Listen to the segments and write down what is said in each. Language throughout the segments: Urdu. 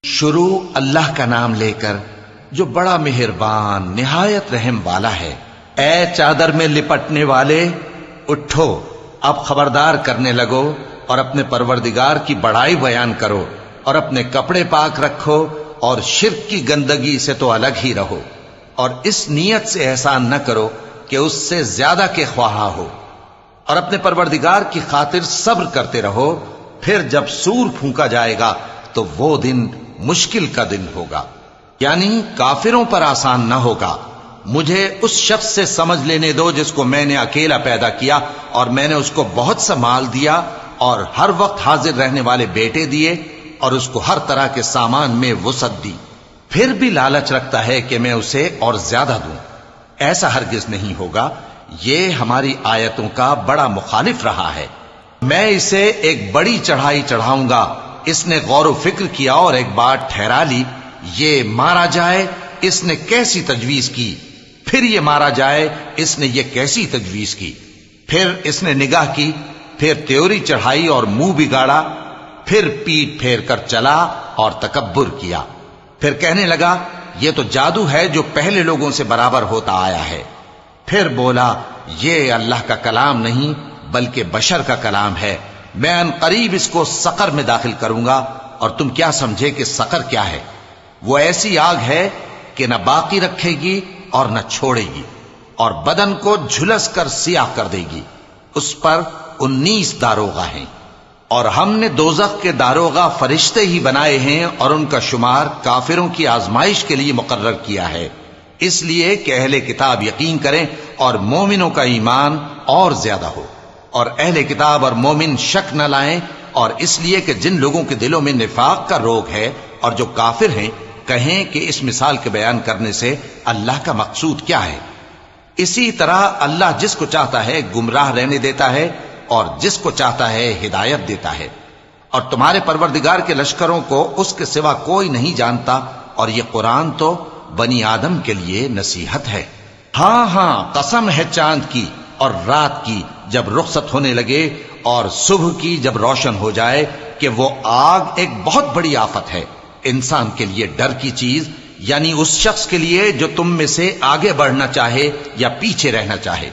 شروع اللہ کا نام لے کر جو بڑا مہربان نہایت رحم والا ہے۔ اے چادر میں لپٹنے والے، اٹھو، اب خبردار کرنے لگو اور اپنے پروردگار کی بڑائی بیان کرو اور اپنے کپڑے پاک رکھو اور شرک کی گندگی سے تو الگ ہی رہو، اور اس نیت سے احسان نہ کرو کہ اس سے زیادہ کے خواہاں ہو، اور اپنے پروردگار کی خاطر صبر کرتے رہو۔ پھر جب سور پھونکا جائے گا تو وہ دن مشکل کا دن ہوگا، یعنی کافروں پر آسان نہ ہوگا۔ مجھے اس شخص سے سمجھ لینے دو جس کو میں نے اکیلا پیدا کیا اور میں نے اس کو بہت سا مال دیا اور ہر وقت حاضر رہنے والے بیٹے دیے اور اس کو ہر طرح کے سامان میں وسعت دی، پھر بھی لالچ رکھتا ہے کہ میں اسے اور زیادہ دوں۔ ایسا ہرگز نہیں ہوگا، یہ ہماری آیتوں کا بڑا مخالف رہا ہے۔ میں اسے ایک بڑی چڑھائی چڑھاؤں گا۔ اس نے غور و فکر کیا اور ایک بات ٹھہرا لی، یہ مارا جائے، اس نے کیسی تجویز کی، پھر یہ مارا جائے، اس نے یہ کیسی تجویز کی۔ پھر اس نے نگاہ کی، پھر تیوری چڑھائی اور منہ بگاڑا، پھر پیٹ پھیر کر چلا اور تکبر کیا، پھر کہنے لگا یہ تو جادو ہے جو پہلے لوگوں سے برابر ہوتا آیا ہے۔ پھر بولا یہ اللہ کا کلام نہیں بلکہ بشر کا کلام ہے، میں ان قریب اس کو سقر میں داخل کروں گا، اور تم کیا سمجھے کہ سقر کیا ہے؟ وہ ایسی آگ ہے کہ نہ باقی رکھے گی اور نہ چھوڑے گی، اور بدن کو جھلس کر سیاہ کر دے گی۔ اس پر 19 داروغہ ہیں، اور ہم نے دوزخ کے داروغہ فرشتے ہی بنائے ہیں، اور ان کا شمار کافروں کی آزمائش کے لیے مقرر کیا ہے، اس لیے کہ اہل کتاب یقین کریں اور مومنوں کا ایمان اور زیادہ ہو، اور اہل کتاب اور مومن شک نہ لائیں، اور اس لیے کہ جن لوگوں کے دلوں میں نفاق کا روگ ہے اور جو کافر ہیں کہیں کہ اس مثال کے بیان کرنے سے اللہ کا مقصود کیا ہے۔ اسی طرح اللہ جس کو چاہتا ہے گمراہ رہنے دیتا ہے اور جس کو چاہتا ہے ہدایت دیتا ہے، اور تمہارے پروردگار کے لشکروں کو اس کے سوا کوئی نہیں جانتا، اور یہ قرآن تو بنی آدم کے لیے نصیحت ہے۔ ہاں ہاں، قسم ہے چاند کی اور رات کی جب رخصت ہونے لگے اور صبح کی جب روشن ہو جائے، کہ وہ آگ ایک بہت بڑی آفت ہے، انسان کے لیے ڈر کی چیز، یعنی اس شخص کے لیے جو تم میں سے آگے بڑھنا چاہے یا پیچھے رہنا چاہے۔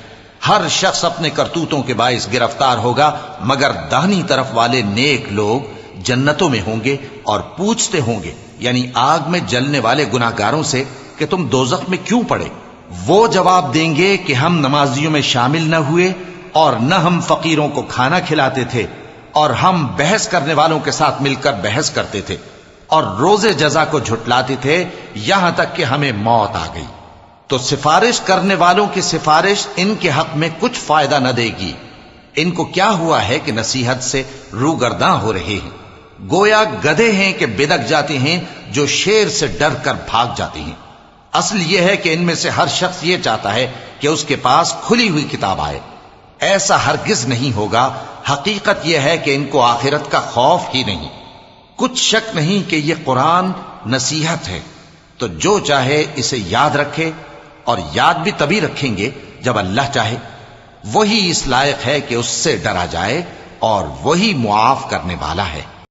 ہر شخص اپنے کرتوتوں کے باعث گرفتار ہوگا، مگر داہنی طرف والے نیک لوگ جنتوں میں ہوں گے اور پوچھتے ہوں گے، یعنی آگ میں جلنے والے گناہگاروں سے، کہ تم دوزخ میں کیوں پڑے؟ وہ جواب دیں گے کہ ہم نمازیوں میں شامل نہ ہوئے، اور نہ ہم فقیروں کو کھانا کھلاتے تھے، اور ہم بحث کرنے والوں کے ساتھ مل کر بحث کرتے تھے، اور روز جزا کو جھٹلاتے تھے، یہاں تک کہ ہمیں موت آ گئی۔ تو سفارش کرنے والوں کی سفارش ان کے حق میں کچھ فائدہ نہ دے گی۔ ان کو کیا ہوا ہے کہ نصیحت سے روگرداں ہو رہے ہیں، گویا گدھے ہیں کہ بدک جاتے ہیں جو شیر سے ڈر کر بھاگ جاتے ہیں۔ اصل یہ ہے کہ ان میں سے ہر شخص یہ چاہتا ہے کہ اس کے پاس کھلی ہوئی کتاب آئے، ایسا ہرگز نہیں ہوگا۔ حقیقت یہ ہے کہ ان کو آخرت کا خوف ہی نہیں۔ کچھ شک نہیں کہ یہ قرآن نصیحت ہے، تو جو چاہے اسے یاد رکھے، اور یاد بھی تبھی رکھیں گے جب اللہ چاہے۔ وہی اس لائق ہے کہ اس سے ڈرا جائے، اور وہی معاف کرنے والا ہے۔